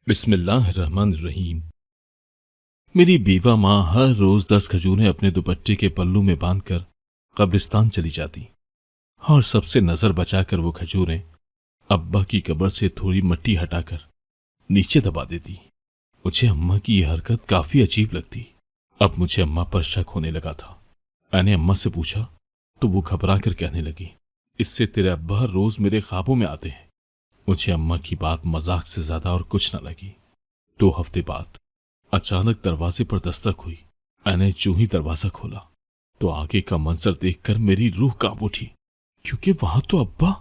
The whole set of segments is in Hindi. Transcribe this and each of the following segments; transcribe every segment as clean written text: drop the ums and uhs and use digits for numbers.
बिस्मिल्लाहिर्रहमानिर्रहीम। मेरी बीवा माँ हर रोज 10 खजूरें अपने दुपट्टे के पल्लू में बांधकर कब्रिस्तान चली जाती और सबसे नजर बचाकर वो खजूरें अब्बा की कब्र से थोड़ी मिट्टी हटाकर नीचे दबा देती। मुझे अम्मा की यह हरकत काफी अजीब लगती। अब मुझे अम्मा पर शक होने लगा था। मैंने अम्मा से पूछा तो वो घबरा कर कहने लगी, इससे तेरे अब्बा रोज मेरे ख्वाबों में आते हैं। मुझे अम्मा की बात मजाक से ज्यादा और कुछ न लगी। 2 हफ्ते बाद अचानक दरवाजे पर दस्तक हुई। मैंने जो ही दरवाजा खोला तो आगे का मंजर देखकर मेरी रूह कांप उठी, क्योंकि वहां तो अब्बा।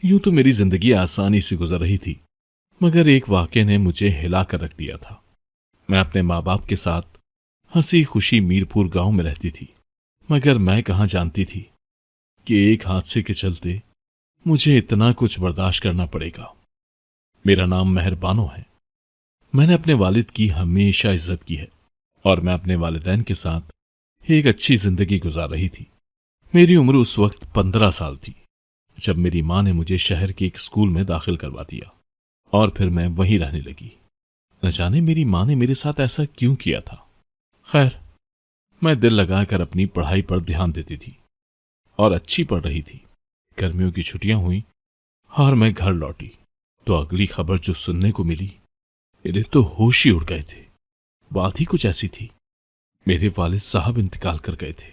यूं तो मेरी जिंदगी आसानी से गुजर रही थी, मगर एक वाक़ये ने मुझे हिला कर रख दिया था। मैं अपने माँ बाप के साथ हंसी खुशी मीरपुर गांव में रहती थी, मगर मैं कहाँ जानती थी कि एक हादसे के चलते मुझे इतना कुछ बर्दाश्त करना पड़ेगा। मेरा नाम मेहरबानो है। मैंने अपने वालिद की हमेशा इज्जत की है और मैं अपने वालिदैन के साथ एक अच्छी जिंदगी गुजार रही थी। मेरी उम्र उस वक्त 15 साल थी जब मेरी माँ ने मुझे शहर के एक स्कूल में दाखिल करवा दिया और फिर मैं वहीं रहने लगी। न जाने मेरी माँ ने मेरे साथ ऐसा क्यों किया था। खैर, मैं दिल लगाकर अपनी पढ़ाई पर ध्यान देती थी और अच्छी पढ़ रही थी। गर्मियों की छुट्टियां हुई और मैं घर लौटी तो अगली खबर जो सुनने को मिली, मेरे तो होश ही उड़ गए थे। बात ही कुछ ऐसी थी, मेरे वालिद साहब इंतकाल कर गए थे।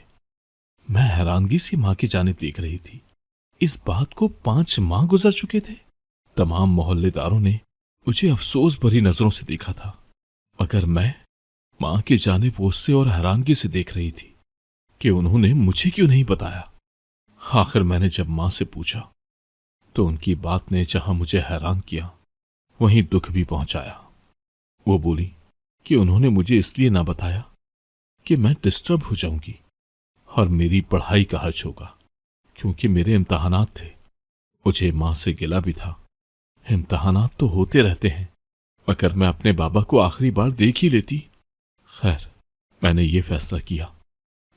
मैं हैरानगी से मां की जानिब देख रही थी। इस बात को 5 माह गुजर चुके थे। तमाम मोहल्लेदारों ने मुझे अफसोस भरी नजरों से देखा था, मगर मैं मां की जानिब गुस्से और हैरानगी से देख रही थी कि उन्होंने मुझे क्यों नहीं बताया। आखिर मैंने जब मां से पूछा तो उनकी बात ने जहां मुझे हैरान किया वहीं दुख भी पहुंचाया। वो बोली कि उन्होंने मुझे इसलिए ना बताया कि मैं डिस्टर्ब हो जाऊंगी और मेरी पढ़ाई का हर्ज होगा, क्योंकि मेरे इम्तहानात थे। मुझे मां से गिला भी था। इम्तहानात तो होते रहते हैं, मगर मैं अपने बाबा को आखिरी बार देख ही लेती। खैर, मैंने ये फैसला किया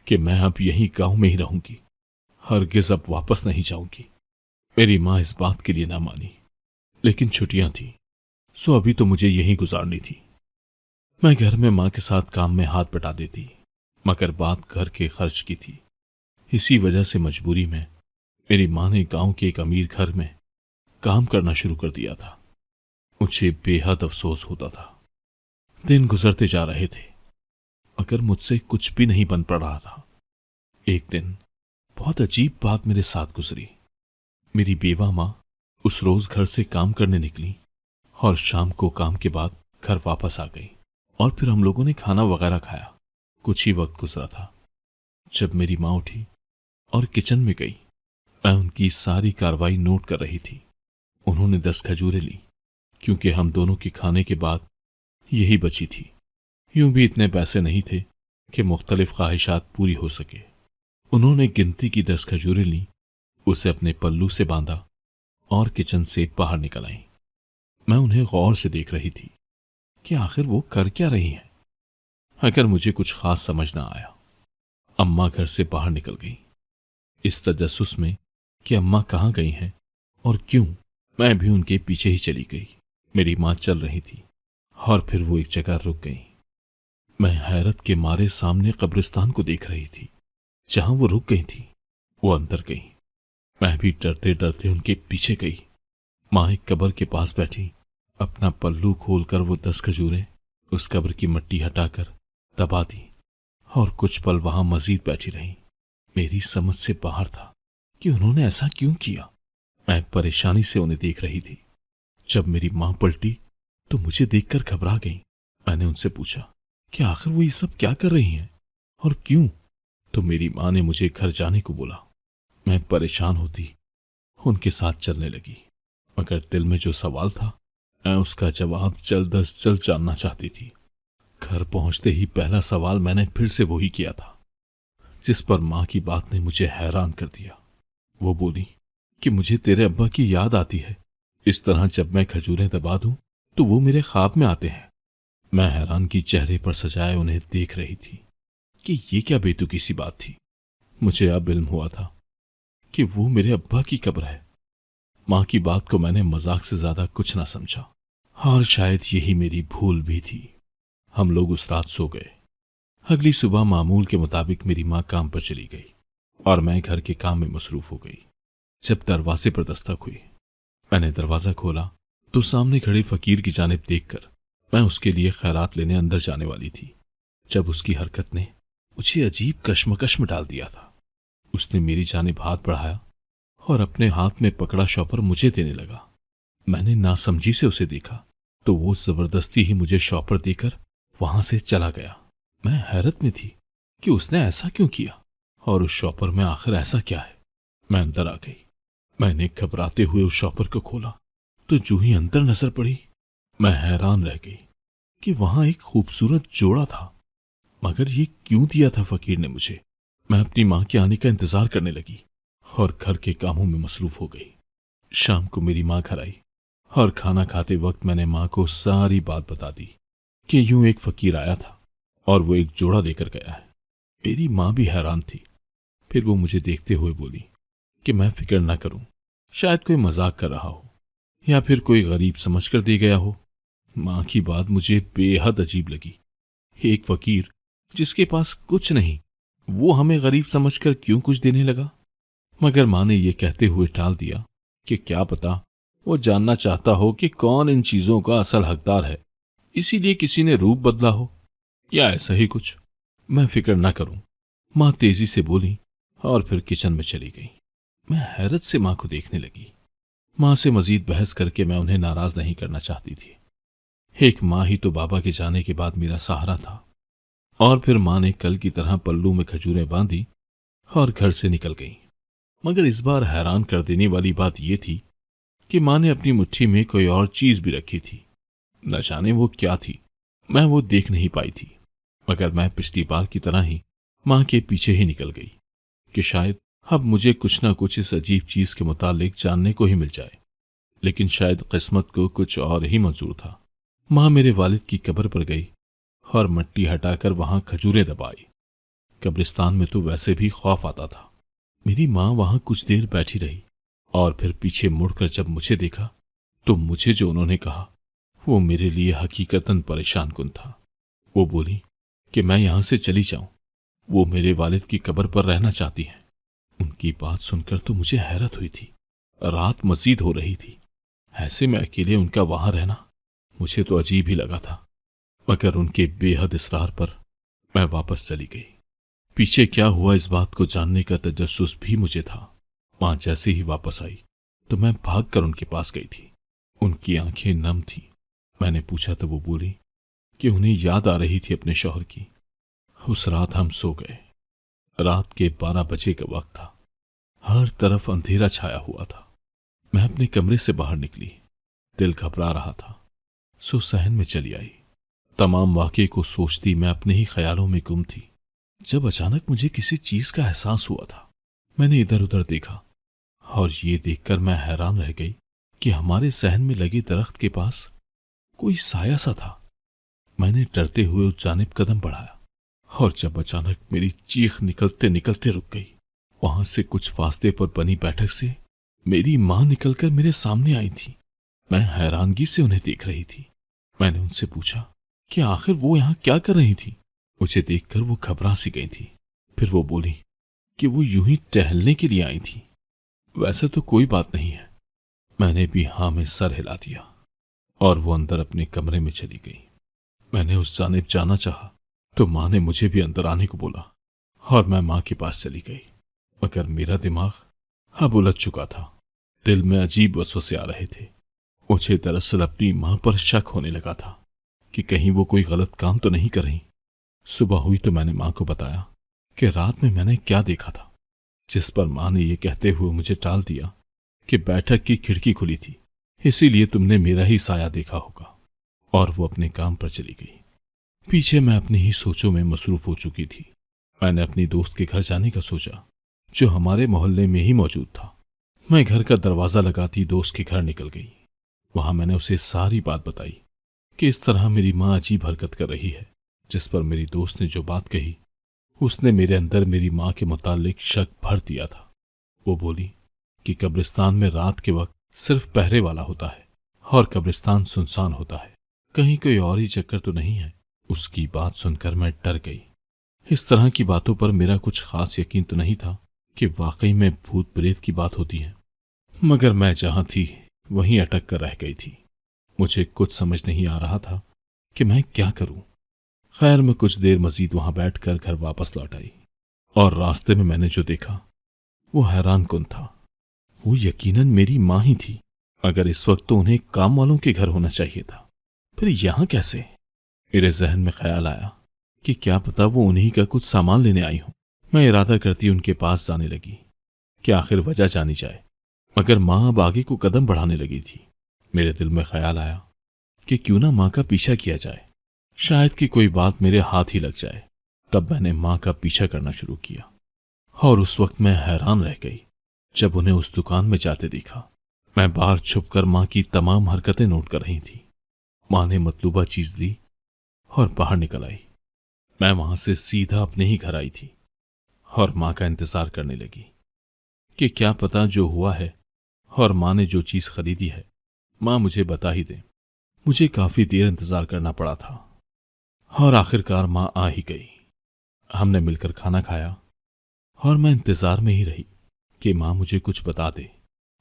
कि मैं अब यहीं गांव में ही रहूंगी, हरगिज अब वापस नहीं जाऊंगी। मेरी मां इस बात के लिए ना मानी, लेकिन छुट्टियां थी सो अभी तो मुझे यहीं गुजारनी थी। मैं घर में मां के साथ काम में हाथ बटा देती, मगर बात घर के खर्च की थी। इसी वजह से मजबूरी में मेरी मां ने गांव के एक अमीर घर में काम करना शुरू कर दिया था। मुझे बेहद अफसोस होता था। दिन गुजरते जा रहे थे, मगर मुझसे कुछ भी नहीं बन पड़ रहा था। एक दिन बहुत अजीब बात मेरे साथ गुजरी। मेरी बेवा मां उस रोज घर से काम करने निकली और शाम को काम के बाद घर वापस आ गई और फिर हम लोगों ने खाना वगैरह खाया। कुछ ही वक्त गुजरा था जब मेरी मां उठी और किचन में गई। मैं उनकी सारी कार्रवाई नोट कर रही थी। उन्होंने 10 खजूरें ली, क्योंकि हम दोनों के खाने के बाद यही बची थी। यूं भी इतने पैसे नहीं थे कि मुख्तलिफ ख्वाहिशात पूरी हो सके। उन्होंने गिनती की 10 खजूरें ली, उसे अपने पल्लू से बांधा और किचन से बाहर निकल आई। मैं उन्हें गौर से देख रही थी कि आखिर वो कर क्या रही हैं। अगर मुझे कुछ खास समझ ना आया। अम्मा घर से बाहर निकल गई। इस तजस्सुस में कि अम्मा कहाँ गई हैं और क्यों, मैं भी उनके पीछे ही चली गई। मेरी मां चल रही थी और फिर वो एक जगह रुक गई। मैं हैरत के मारे सामने कब्रिस्तान को देख रही थी। जहां वो रुक गई थी वो अंदर गई। मैं भी डरते डरते उनके पीछे गई। मां एक कब्र के पास बैठी, अपना पल्लू खोलकर वो 10 खजूरें उस कब्र की मिट्टी हटाकर दबा दी और कुछ पल वहां मजीद बैठी रही। मेरी समझ से बाहर था कि उन्होंने ऐसा क्यों किया। मैं परेशानी से उन्हें देख रही थी। जब मेरी मां पलटी तो मुझे देखकर घबरा गई। मैंने उनसे पूछा कि आखिर वो ये सब क्या कर रही हैं और क्यों। तो मेरी मां ने मुझे घर जाने को बोला। मैं परेशान होती उनके साथ चलने लगी, मगर दिल में जो सवाल था मैं उसका जवाब जल्द अज जल्द जानना चाहती थी। घर पहुंचते ही पहला सवाल मैंने फिर से वही किया था, जिस पर मां की बात ने मुझे हैरान कर दिया। वो बोली कि मुझे तेरे अब्बा की याद आती है। इस तरह जब मैं खजूरें दबा दूं तो वो मेरे ख्वाब में आते हैं। मैं हैरानगी चेहरे पर सजाए उन्हें देख रही थी कि ये क्या बेतुकी सी बात थी। मुझे अब इल्म हुआ था कि वो मेरे अब्बा की कब्र है। मां की बात को मैंने मजाक से ज्यादा कुछ ना समझा। और शायद यही मेरी भूल भी थी। हम लोग उस रात सो गए। अगली सुबह मामूल के मुताबिक मेरी माँ काम पर चली गई और मैं घर के काम में मसरूफ हो गई। जब दरवाजे पर दस्तक हुई, मैंने दरवाजा खोला तो सामने खड़े फकीर की जानिब देखकर मैं उसके लिए खैरात लेने अंदर जाने वाली थी, जब उसकी हरकत ने मुझे अजीब कश्मकश में डाल दिया था। उसने मेरी जानिब हाथ बढ़ाया और अपने हाथ में पकड़ा शॉपर मुझे देने लगा। मैंने नासमझी से उसे देखा तो वो जबरदस्ती ही मुझे शॉपर देकर वहां से चला गया। मैं हैरत में थी कि उसने ऐसा क्यों किया और उस शॉपर में आखिर ऐसा क्या है। मैं अंदर आ गई। मैंने घबराते हुए उस शॉपर को खोला तो जो ही अंदर नजर पड़ी, मैं हैरान रह गई कि वहां एक खूबसूरत जोड़ा था। मगर ये क्यों दिया था फकीर ने मुझे? मैं अपनी माँ के आने का इंतजार करने लगी और घर के कामों में मसरूफ हो गई। शाम को मेरी माँ घर आई और खाना खाते वक्त मैंने माँ को सारी बात बता दी कि यूं एक फकीर आया था और वो एक जोड़ा देकर गया है। मेरी माँ भी हैरान थी। फिर वो मुझे देखते हुए बोली कि मैं फिक्र ना करूं, शायद कोई मजाक कर रहा हो या फिर कोई गरीब समझकर दे गया हो। माँ की बात मुझे बेहद अजीब लगी। एक फकीर जिसके पास कुछ नहीं, वो हमें गरीब समझकर क्यों कुछ देने लगा? मगर माँ ने यह कहते हुए टाल दिया कि क्या पता वो जानना चाहता हो कि कौन इन चीजों का असल हकदार है, इसीलिए किसी ने रूप बदला हो या ऐसा ही कुछ। मैं फिक्र ना करूं, माँ तेजी से बोली और फिर किचन में चली गई। मैं हैरत से माँ को देखने लगी। माँ से मजीद बहस करके मैं उन्हें नाराज नहीं करना चाहती थी। एक माँ ही तो बाबा के जाने के बाद मेरा सहारा था। और फिर माँ ने कल की तरह पल्लू में खजूरें बांधी और घर से निकल गई। मगर इस बार हैरान कर देने वाली बात यह थी कि माँ ने अपनी मुट्ठी में कोई और चीज भी रखी थी। न जाने वो क्या थी, मैं वो देख नहीं पाई थी। मगर मैं पिछली बार की तरह ही माँ के पीछे ही निकल गई कि शायद अब मुझे कुछ ना कुछ इस अजीब चीज के मुतालिक जानने को ही मिल जाए। लेकिन शायद किस्मत को कुछ और ही मंजूर था। माँ मेरे वालिद की कब्र पर गई और मट्टी हटाकर वहां खजूरें दबाई। कब्रिस्तान में तो वैसे भी खौफ आता था। मेरी माँ वहां कुछ देर बैठी रही और फिर पीछे मुड़कर जब मुझे देखा तो मुझे जो उन्होंने कहा वो मेरे लिए हकीकतन परेशान कुन था। वो बोली कि मैं यहां से चली जाऊं, वो मेरे वालिद की कब्र पर रहना चाहती हैं। उनकी बात सुनकर तो मुझे हैरत हुई थी। रात मजीद हो रही थी, ऐसे में अकेले उनका वहां रहना मुझे तो अजीब ही लगा था। मगर उनके बेहद इसरार पर मैं वापस चली गई। पीछे क्या हुआ इस बात को जानने का तजस्सुस भी मुझे था। मां जैसे ही वापस आई तो मैं भागकर उनके पास गई थी। उनकी आंखें नम थीं। मैंने पूछा तो वो बोली कि उन्हें याद आ रही थी अपने शौहर की। उस रात हम सो गए। रात के 12 बजे का वक्त था। हर तरफ अंधेरा छाया हुआ था। मैं अपने कमरे से बाहर निकली। दिल घबरा रहा था, सो सहन में चली आई। तमाम वाक़े को सोचती मैं अपने ही ख्यालों में गुम थी जब अचानक मुझे किसी चीज का एहसास हुआ था। मैंने इधर उधर देखा और ये देखकर मैं हैरान रह गई कि हमारे सहन में लगे दरख्त के पास कोई साया सा था। मैंने डरते हुए उस जानिब कदम बढ़ाया और जब अचानक मेरी चीख निकलते निकलते रुक गई। वहां से कुछ फासले पर बनी बैठक से मेरी मां निकलकर मेरे सामने आई थी। मैं हैरानगी से उन्हें देख रही थी। मैंने उनसे पूछा कि आखिर वो यहां क्या कर रही थी। मुझे देखकर वो घबरा सी गई थी। फिर वो बोली कि वो यूं ही टहलने के लिए आई थी। वैसे तो कोई बात नहीं है। मैंने भी हाँ में सर हिला दिया और वो अंदर अपने कमरे में चली गई। मैंने उस जानिब जाना चाहा तो माँ ने मुझे भी अंदर आने को बोला और मैं माँ के पास चली गई। मगर मेरा दिमाग अब उलझ चुका था। दिल में अजीब वसवसे आ रहे थे। मुझे दरअसल अपनी माँ पर शक होने लगा था कि कहीं वो कोई गलत काम तो नहीं कर रही। सुबह हुई तो मैंने माँ को बताया कि रात में मैंने क्या देखा था, जिस पर माँ ने यह कहते हुए मुझे टाल दिया कि बैठक की खिड़की खुली थी, इसीलिए तुमने मेरा ही साया देखा होगा। और वो अपने काम पर चली गई। पीछे मैं अपनी ही सोचों में मसरूफ हो चुकी थी। मैंने अपनी दोस्त के घर जाने का सोचा, जो हमारे मोहल्ले में ही मौजूद था। मैं घर का दरवाजा लगाती दोस्त के घर निकल गई। वहां मैंने उसे सारी बात बताई कि इस तरह मेरी माँ अजीब हरकत कर रही है। जिस पर मेरी दोस्त ने जो बात कही उसने मेरे अंदर मेरी माँ के मुतालिक शक भर दिया था। वो बोली कि कब्रिस्तान में रात के वक्त सिर्फ पहरे वाला होता है और कब्रिस्तान सुनसान होता है। कहीं कोई और ही चक्कर तो नहीं है। उसकी बात सुनकर मैं डर गई। इस तरह की बातों पर मेरा कुछ खास यकीन तो नहीं था कि वाकई में भूत प्रेत की बात होती है, मगर मैं जहां थी वहीं अटक कर रह गई थी। मुझे कुछ समझ नहीं आ रहा था कि मैं क्या करूं। खैर, मैं कुछ देर मजीद वहां बैठकर घर वापस लौट आई और रास्ते में मैंने जो देखा वो हैरान कुन था। वो यकीनन मेरी माँ ही थी। अगर इस वक्त तो उन्हें काम वालों के घर होना चाहिए था, फिर यहां कैसे? मेरे जहन में ख्याल आया कि क्या पता वो उन्हीं का कुछ सामान लेने आई हो। मैं इरादा करती उनके पास जाने लगी कि आखिर वजह जानी जाए, मगर माँ अब आगे को कदम बढ़ाने लगी थी। मेरे दिल में ख्याल आया कि क्यों ना माँ का पीछा किया जाए, शायद कि कोई बात मेरे हाथ ही लग जाए। तब मैंने माँ का पीछा करना शुरू किया और उस वक्त मैं हैरान रह गई जब उन्हें उस दुकान में जाते देखा। मैं बाहर छुपकर माँ की तमाम हरकतें नोट कर रही थी। माँ ने मतलूबा चीज ली और बाहर निकल आई। मैं वहां से सीधा अपने ही घर आई थी और माँ का इंतजार करने लगी कि क्या पता जो हुआ है और माँ ने जो चीज खरीदी है माँ मुझे बता ही दे। मुझे काफी देर इंतजार करना पड़ा था और आखिरकार माँ आ ही गई। हमने मिलकर खाना खाया और मैं इंतजार में ही रही कि माँ मुझे कुछ बता दे,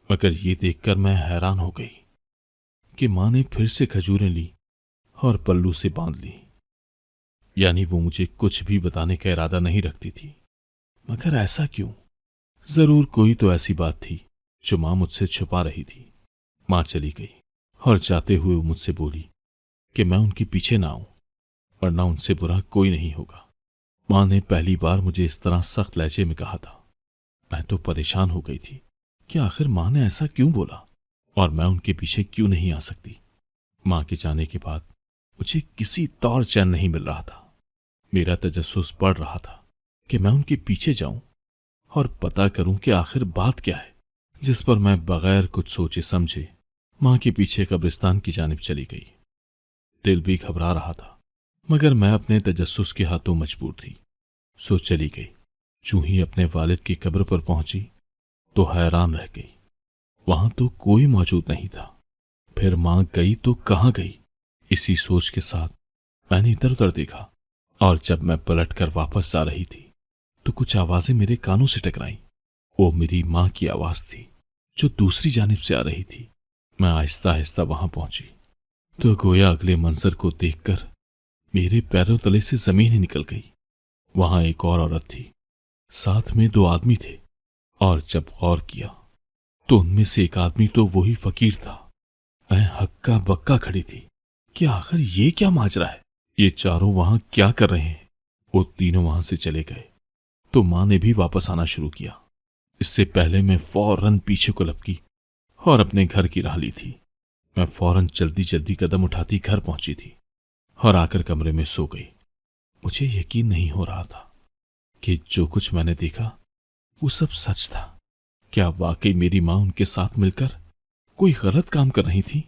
मगर ये देखकर मैं हैरान हो गई कि माँ ने फिर से खजूरें ली और पल्लू से बांध ली। यानी वो मुझे कुछ भी बताने का इरादा नहीं रखती थी। मगर ऐसा क्यों? जरूर कोई तो ऐसी बात थी जो माँ मुझसे छुपा रही थी। माँ चली गई और जाते हुए वो मुझसे बोली कि मैं उनके पीछे ना आऊं, वरना उनसे बुरा कोई नहीं होगा। माँ ने पहली बार मुझे इस तरह सख्त लहजे में कहा था। मैं तो परेशान हो गई थी कि आखिर माँ ने ऐसा क्यों बोला और मैं उनके पीछे क्यों नहीं आ सकती। माँ के जाने के बाद मुझे किसी तौर चैन नहीं मिल रहा था। मेरा तजस्सुस बढ़ रहा था कि मैं उनके पीछे जाऊं और पता करूं कि आखिर बात क्या है, जिस पर मैं बगैर कुछ सोचे समझे माँ के पीछे कब्रिस्तान की जानिब चली गई। दिल भी घबरा रहा था, मगर मैं अपने तजस्सुस के हाथों मजबूर थी, सो चली गई। चूं ही अपने वालिद की कब्र पर पहुंची तो हैरान रह गई। वहां तो कोई मौजूद नहीं था। फिर माँ गई तो कहाँ गई? इसी सोच के साथ मैंने इधर उधर देखा और जब मैं पलटकर वापस जा रही थी तो कुछ आवाजें मेरे कानों से टकराईं। वो मेरी माँ की आवाज थी जो दूसरी जानिब से आ रही थी। मैं आहिस्ता आहिस्ता वहां पहुंची तो गोया अगले मंजर को देखकर मेरे पैरों तले से जमीन ही निकल गई। वहां एक और औरत थी, साथ में दो आदमी थे और जब गौर किया तो उनमें से एक आदमी तो वही फकीर था। मैं हक्का बक्का खड़ी थी कि आखिर ये क्या माजरा है, ये चारों वहां क्या कर रहे हैं। वो तीनों वहां से चले गए तो माँ ने भी वापस आना शुरू किया। इससे पहले मैं फौरन पीछे को लपकी और अपने घर की राह ली थी। मैं फौरन जल्दी जल्दी कदम उठाती घर पहुंची थी और आकर कमरे में सो गई। मुझे यकीन नहीं हो रहा था कि जो कुछ मैंने देखा वो सब सच था। क्या वाकई मेरी माँ उनके साथ मिलकर कोई गलत काम कर रही थी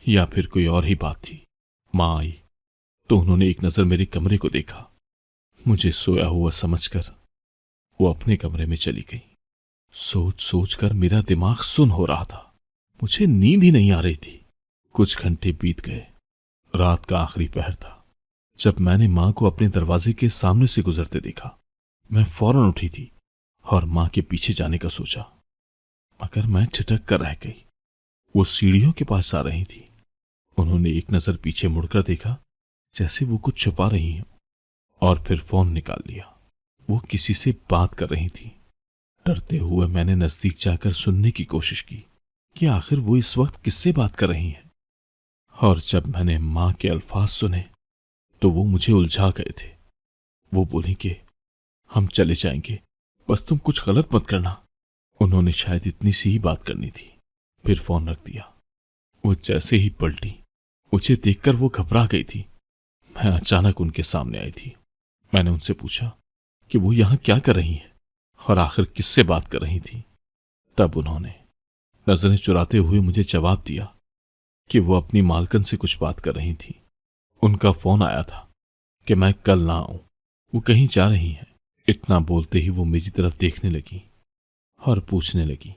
या फिर कोई और ही बात थी? माँ आई तो उन्होंने एक नजर मेरे कमरे को देखा। मुझे सोया हुआ समझकर वो अपने कमरे में चली गई। सोच सोच कर मेरा दिमाग सुन्न हो रहा था। मुझे नींद ही नहीं आ रही थी। कुछ घंटे बीत गए। रात का आखिरी पहर था जब मैंने माँ को अपने दरवाजे के सामने से गुजरते देखा। मैं फौरन उठी थी और माँ के पीछे जाने का सोचा, मगर मैं ठिठक कर रह गई। वो सीढ़ियों के पास आ रही थी। उन्होंने एक नजर पीछे मुड़कर देखा जैसे वो कुछ छुपा रही हो और फिर फोन निकाल लिया। वो किसी से बात कर रही थी। डरते हुए मैंने नजदीक जाकर सुनने की कोशिश की कि आखिर वो इस वक्त किससे बात कर रही हैं। और जब मैंने माँ के अल्फाज सुने तो वो मुझे उलझा गए थे। वो बोली कि हम चले जाएंगे, बस तुम कुछ गलत मत करना। उन्होंने शायद इतनी सी ही बात करनी थी। फिर फोन रख दिया। वो जैसे ही पलटी, मुझे देखकर वो घबरा गई थी। मैं अचानक उनके सामने आई थी। मैंने उनसे पूछा कि वो यहां क्या कर रही हैं और आखिर किससे बात कर रही थी। तब उन्होंने नजरें चुराते हुए मुझे जवाब दिया कि वो अपनी मालकन से कुछ बात कर रही थी। उनका फोन आया था कि मैं कल ना आऊं, वो कहीं जा रही हैं। इतना बोलते ही वो मेरी तरफ देखने लगी और पूछने लगी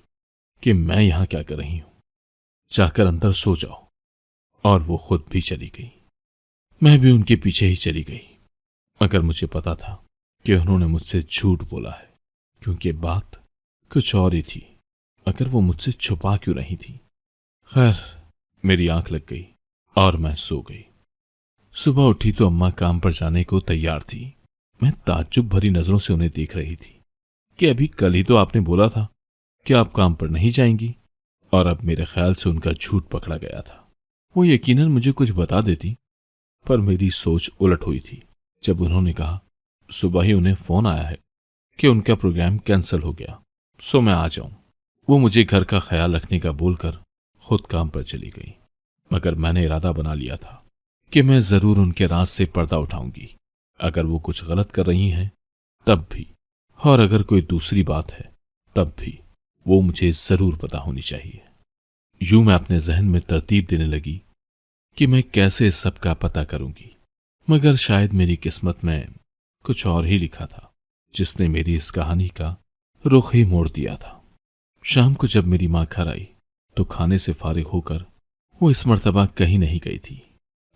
कि मैं यहां क्या कर रही हूं। जाकर अंदर सो जाओ, और वो खुद भी चली गई। मैं भी उनके पीछे ही चली गई, मगर मुझे पता था कि उन्होंने मुझसे झूठ बोला है, क्योंकि बात कुछ और ही थी, मगर वो मुझसे छुपा क्यों रही थी। खैर, मेरी आंख लग गई और मैं सो गई। सुबह उठी तो अम्मा काम पर जाने को तैयार थी। मैं ताज्जुब भरी नजरों से उन्हें देख रही थी कि अभी कल ही तो आपने बोला था कि आप काम पर नहीं जाएंगी, और अब मेरे ख्याल से उनका झूठ पकड़ा गया था। वो यकीनन मुझे कुछ बता देती, पर मेरी सोच उलट हुई थी जब उन्होंने कहा सुबह ही उन्हें फोन आया है कि उनका प्रोग्राम कैंसिल हो गया, सो मैं आ जाऊं। वो मुझे घर का ख्याल रखने का बोलकर खुद काम पर चली गई, मगर मैंने इरादा बना लिया था कि मैं जरूर उनके राज से पर्दा उठाऊंगी। अगर वो कुछ गलत कर रही हैं तब भी, और अगर कोई दूसरी बात है तब भी, वो मुझे जरूर पता होनी चाहिए। यूं मैं अपने जहन में तरतीब देने लगी कि मैं कैसे इस सब का पता करूंगी, मगर शायद मेरी किस्मत में कुछ और ही लिखा था, जिसने मेरी इस कहानी का रुख ही मोड़ दिया था। शाम को जब मेरी मां घर आई तो खाने से फारिग होकर वो इस मर्तबा कहीं नहीं गई थी।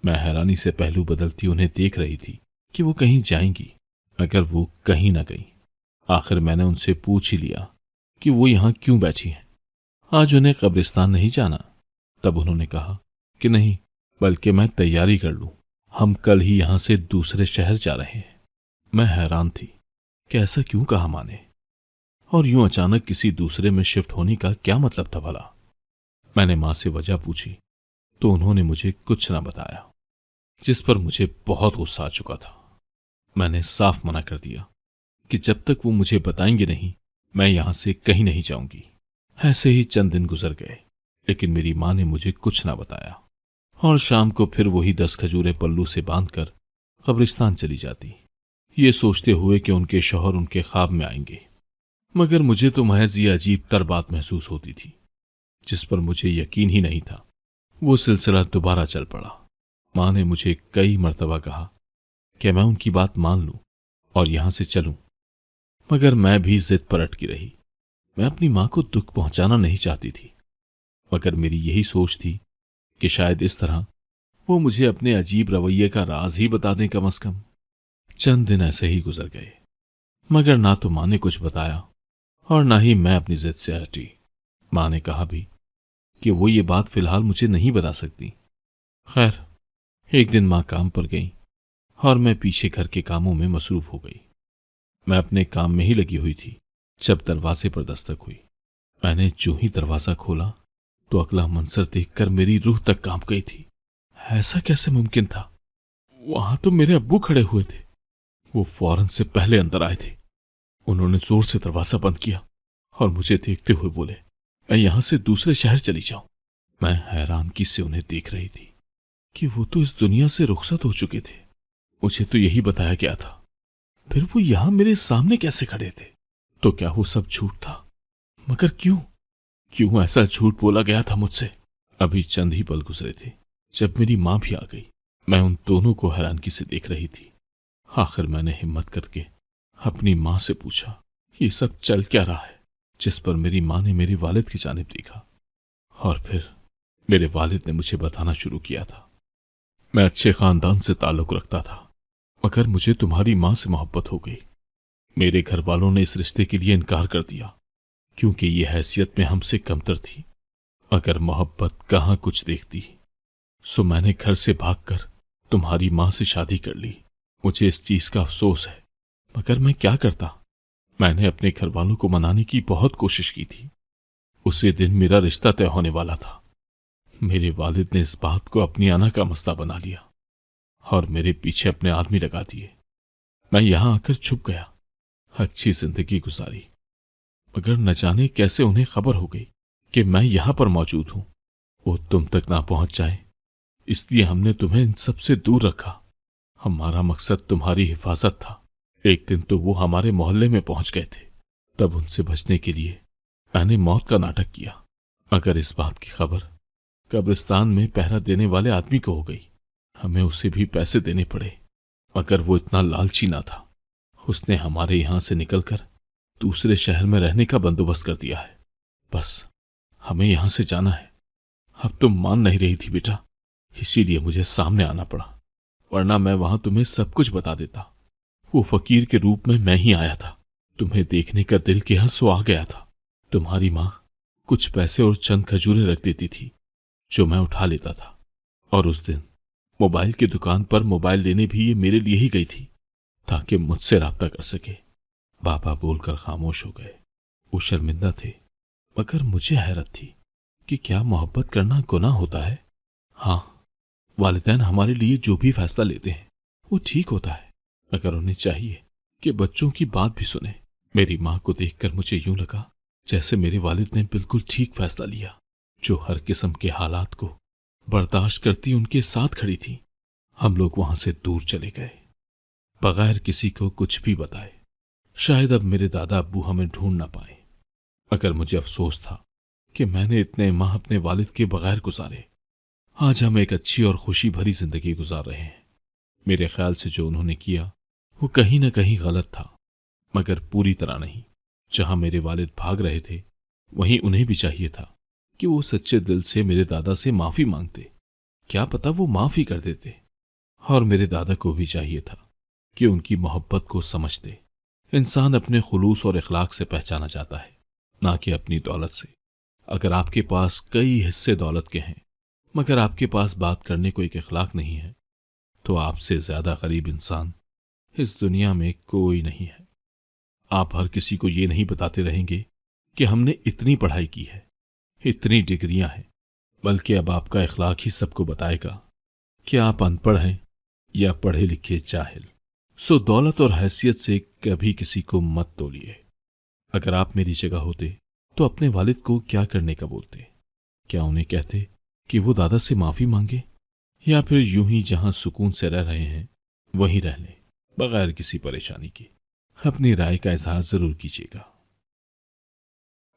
मैं हैरानी से पहलू बदलती उन्हें देख रही थी कि वो कहीं जाएंगी, मगर वो कहीं ना गई। आखिर मैंने उनसे पूछ ही लिया कि वो यहां क्यों बैठी हैं, आज उन्हें कब्रिस्तान नहीं जाना। तब उन्होंने कहा कि नहीं, बल्कि मैं तैयारी कर लूं, हम कल ही यहां से दूसरे शहर जा रहे हैं। मैं हैरान थी कि ऐसा क्यों कहा माँ ने, और यूं अचानक किसी दूसरे में शिफ्ट होने का क्या मतलब था भला। मैंने माँ से वजह पूछी तो उन्होंने मुझे कुछ ना बताया, जिस पर मुझे बहुत गुस्सा आ चुका था। मैंने साफ मना कर दिया कि जब तक वो मुझे बताएंगे नहीं, मैं यहां से कहीं नहीं जाऊंगी। ऐसे ही चंद दिन गुजर गए, लेकिन मेरी माँ ने मुझे कुछ ना बताया, और शाम को फिर वही 10 खजूरें पल्लू से बांधकर कब्रिस्तान चली जाती, ये सोचते हुए कि उनके शौहर उनके ख्वाब में आएंगे। मगर मुझे तो महज ये अजीब तर बात महसूस होती थी, जिस पर मुझे यकीन ही नहीं था। वो सिलसिला दोबारा चल पड़ा। माँ ने मुझे कई मर्तबा कहा कि मैं उनकी बात मान लूं और यहां से चलूं, मगर मैं भी जिद पर अटकी रही। मैं अपनी माँ को दुख पहुंचाना नहीं चाहती थी, मगर मेरी यही सोच थी कि शायद इस तरह वो मुझे अपने अजीब रवैये का राज ही बता दें कम अज कम। चंद दिन ऐसे ही गुजर गए, मगर ना तो माँ ने कुछ बताया और ना ही मैं अपनी जिद से हटी। माँ ने कहा भी कि वो ये बात फिलहाल मुझे नहीं बता सकती। खैर, एक दिन माँ काम पर गई और मैं पीछे घर के कामों में मसरूफ हो गई। मैं अपने काम में ही लगी हुई थी जब दरवाजे पर दस्तक हुई। मैंने जो ही दरवाजा खोला तो अगला मंजर देखकर मेरी रूह तक कांप गई थी। ऐसा कैसे मुमकिन था? वहां तो मेरे अब्बू खड़े हुए थे। वो फौरन से पहले अंदर आए थे। उन्होंने जोर से दरवाजा बंद किया और मुझे देखते हुए बोले, मैं यहां से दूसरे शहर चली जाऊं। मैं हैरानगी से उन्हें देख रही थी कि वो तो इस दुनिया से रुखसत हो चुके थे। मुझे तो यही बताया गया था, फिर वो यहां मेरे सामने कैसे खड़े थे? तो क्या वो सब झूठ था? मगर क्यों क्यों ऐसा झूठ बोला गया था मुझसे? अभी चंद ही पल गुजरे थे जब मेरी माँ भी आ गई। मैं उन दोनों को हैरानगी से देख रही थी। आखिर मैंने हिम्मत करके अपनी माँ से पूछा, ये सब चल क्या रहा है? जिस पर मेरी माँ ने मेरे वालिद की जानिब देखा, और फिर मेरे वालिद ने मुझे बताना शुरू किया था। मैं अच्छे खानदान से ताल्लुक रखता था, मगर मुझे तुम्हारी माँ से मोहब्बत हो गई। मेरे घर वालों ने इस रिश्ते के लिए इनकार कर दिया, क्योंकि ये हैसियत में हमसे कमतर थी। अगर मोहब्बत कहाँ कुछ देखती, सो मैंने घर से भागकर तुम्हारी माँ से शादी कर ली। मुझे इस चीज का अफसोस है, मगर मैं क्या करता? मैंने अपने घर वालों को मनाने की बहुत कोशिश की थी। उसी दिन मेरा रिश्ता तय होने वाला था। मेरे वालिद ने इस बात को अपनी आना का मसला बना लिया और मेरे पीछे अपने आदमी लगा दिए। मैं यहां आकर छुप गया, अच्छी जिंदगी गुजारी, मगर न जाने कैसे उन्हें खबर हो गई कि मैं यहां पर मौजूद हूं। वो तुम तक ना पहुंच जाए, इसलिए हमने तुम्हें इन सबसे दूर रखा। हमारा मकसद तुम्हारी हिफाजत था। एक दिन तो वो हमारे मोहल्ले में पहुंच गए थे, तब उनसे बचने के लिए मैंने मौत का नाटक किया। अगर इस बात की खबर कब्रिस्तान में पहरा देने वाले आदमी को हो गई, हमें उसे भी पैसे देने पड़े, मगर वो इतना लालची ना था। उसने हमारे यहां से निकलकर दूसरे शहर में रहने का बंदोबस्त कर दिया है। बस हमें यहां से जाना है। अब तुम मान नहीं रही थी बेटा, इसीलिए मुझे सामने आना पड़ा, वरना मैं वहां तुम्हें सब कुछ बता देता। वो फकीर के रूप में मैं ही आया था। तुम्हें देखने का दिल के यहाँ सो आ गया था। तुम्हारी माँ कुछ पैसे और चंद खजूरें रख देती थी जो मैं उठा लेता था, और उस दिन मोबाइल की दुकान पर मोबाइल लेने भी ये मेरे लिए ही गई थी ताकि मुझसे राब्ता कर सके। बाबा बोलकर खामोश हो गए। वो शर्मिंदा थे, मगर मुझे हैरत थी कि क्या मोहब्बत करना गुनाह होता है? हाँ, वालिदैन हमारे लिए जो भी फैसला लेते हैं वो ठीक होता है, मगर उन्हें चाहिए कि बच्चों की बात भी सुने। मेरी माँ को देखकर मुझे यूं लगा जैसे मेरे वालिद ने बिल्कुल ठीक फैसला लिया। जो हर किस्म के हालात को बर्दाश्त करती उनके साथ खड़ी थी। हम लोग वहां से दूर चले गए बगैर किसी को कुछ भी बताए। शायद अब मेरे दादा अब्बू हमें ढूंढ ना पाए, मगर मुझे अफसोस था कि मैंने इतने माह अपने वालिद के बगैर गुजारे। आज हम एक अच्छी और खुशी भरी जिंदगी गुजार रहे हैं। मेरे ख्याल से जो उन्होंने किया वो कहीं ना कहीं गलत था, मगर पूरी तरह नहीं। जहां मेरे वालिद भाग रहे थे वहीं उन्हें भी चाहिए था कि वो सच्चे दिल से मेरे दादा से माफी मांगते। क्या पता वो माफ ही कर देते। और मेरे दादा को भी चाहिए था कि उनकी मोहब्बत को समझते। इंसान अपने खुलूस और इखलाक से पहचाना जाता है, ना कि अपनी दौलत से। अगर आपके पास कई हिस्से दौलत के हैं मगर आपके पास बात करने को एक इखलाक नहीं है, तो आपसे ज्यादा गरीब इंसान इस दुनिया में कोई नहीं है। आप हर किसी को ये नहीं बताते रहेंगे कि हमने इतनी पढ़ाई की है, इतनी डिग्रियां हैं, बल्कि अब आपका इखलाक ही सबको बताएगा कि आप अनपढ़ हैं या पढ़े लिखे जाहिल। सो दौलत और हैसियत से कभी किसी को मत तोलिए। अगर आप मेरी जगह होते तो अपने वालिद को क्या करने का बोलते? क्या उन्हें कहते कि वो दादा से माफी मांगे, या फिर यूं ही जहां सुकून से रह रहे हैं वहीं रह लें बगैर किसी परेशानी के? अपनी राय का इजहार जरूर कीजिएगा।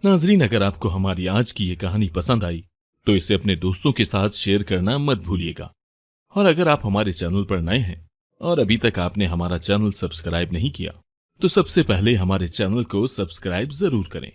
नाजरीन, अगर आपको हमारी आज की ये कहानी पसंद आई तो इसे अपने दोस्तों के साथ शेयर करना मत भूलिएगा। और अगर आप हमारे चैनल पर नए हैं और अभी तक आपने हमारा चैनल सब्सक्राइब नहीं किया तो सबसे पहले हमारे चैनल को सब्सक्राइब जरूर करें